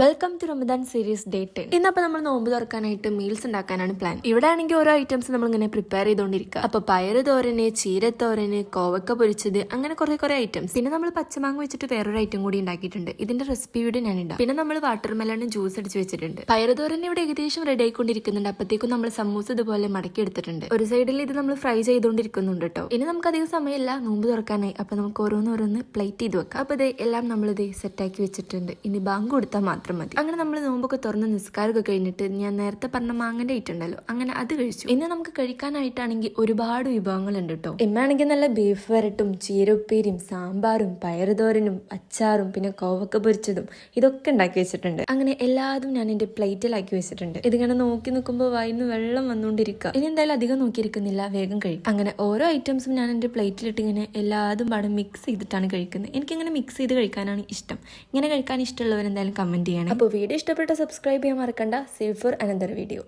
Welcome to Ramadan series day 10. ഇന്നപ്പോൾ നമ്മൾ നോമ്പ് തുറക്കാനായിട്ട് മീൽസ് ഉണ്ടാക്കാനാണ് പ്ലാൻ. ഇവിടെ ആണെങ്കിൽ ഓരോ ഐറ്റംസ് നമ്മൾ ഇങ്ങനെ പ്രിപ്പയർ ചെയ്തുകൊണ്ടിരിക്കുക. അപ്പൊ പയറ് തോരന്, ചീരത്തോരന്, കോവക്ക പൊരിച്ചത്, അങ്ങനെ കുറെ ഐറ്റംസ്. പിന്നെ നമ്മൾ പച്ചമാങ്ങ വെച്ചിട്ട് വേറൊരു ഐറ്റം കൂടി ഉണ്ടാക്കിയിട്ടുണ്ട്. ഇതിന്റെ റെസിപ്പി വീഡിയോ ഞാൻ ഇടാം. പിന്നെ നമ്മൾ വാട്ടർമെലൺ ജ്യൂസ് അടിച്ച് വെച്ചിട്ടുണ്ട്. പയറ് തോരൻ ഇവിടെ ഏകദേശം റെഡി ആയിക്കൊണ്ടിരിക്കുന്നുണ്ട്. അപ്പത്തേക്കും നമ്മൾ സമൂസ ഇതുപോലെ മടക്കി എടുത്തിട്ടുണ്ട്. ഒരു സൈഡിൽ ഇത് നമ്മൾ ഫ്രൈ ചെയ്തുകൊണ്ടിരിക്കുന്നുണ്ട് കേട്ടോ. ഇനി നമുക്ക് അധികം സമയമില്ല, നോമ്പ് തുറക്കാനായി. അപ്പൊ നമുക്ക് ഓരോന്ന് പ്ലേറ്റ് ചെയ്ത് വെക്കാം. അപ്പൊ ഇത് എല്ലാം നമ്മളിത് സെറ്റാക്കി വെച്ചിട്ടുണ്ട്. ഇനി ബാങ്ക് കൊടുത്താൽ മതി. അങ്ങനെ നമ്മൾ നോമ്പൊക്കെ തുറന്ന് നിസ്കാരമൊക്കെ കഴിഞ്ഞിട്ട് ഞാൻ നേരത്തെ പറഞ്ഞ മാങ്ങന്റെ ഐറ്റം ഉണ്ടല്ലോ, അങ്ങനെ അത് കഴിച്ചു. ഇന്ന് നമുക്ക് കഴിക്കാനായിട്ടാണെങ്കിൽ ഒരുപാട് വിഭവങ്ങളുണ്ട് കേട്ടോ. ഇമ്മാണെങ്കിൽ നല്ല ബീഫ് വരട്ടും, ചീര ഉപ്പേരിയും, സാമ്പാറും, പയറുതോരനും, അച്ചാറും, പിന്നെ കോവക്ക പൊരിച്ചതും ഇതൊക്കെ ഉണ്ടാക്കി വെച്ചിട്ടുണ്ട്. അങ്ങനെ എല്ലാതും ഞാൻ എന്റെ പ്ലേറ്റിലാക്കി വെച്ചിട്ടുണ്ട്. ഇതിങ്ങനെ നോക്കി നിൽക്കുമ്പോൾ വായിന്ന് വെള്ളം വന്നുകൊണ്ടിരിക്കുക. ഇനി എന്തായാലും അധികം നോക്കിയിരിക്കുന്നില്ല, വേഗം കഴിക്കും. അങ്ങനെ ഓരോ ഐറ്റംസും ഞാൻ എന്റെ പ്ലേറ്റിലിട്ട് ഇങ്ങനെ എല്ലാതും പാടെ മിക്സ് ചെയ്തിട്ടാണ് കഴിക്കുന്നത്. എനിക്കിങ്ങനെ മിക്സ് ചെയ്ത് കഴിക്കാനാണ് ഇഷ്ടം. ഇങ്ങനെ കഴിക്കാൻ ഇഷ്ടമുള്ളവർ എന്തായാലും കമന്റ് ചെയ്യണം. അപ്പോൾ വീഡിയോ ഇഷ്ടപ്പെട്ട സബ്സ്ക്രൈബ് ചെയ്യാൻ മറക്കണ്ട. Save for another video.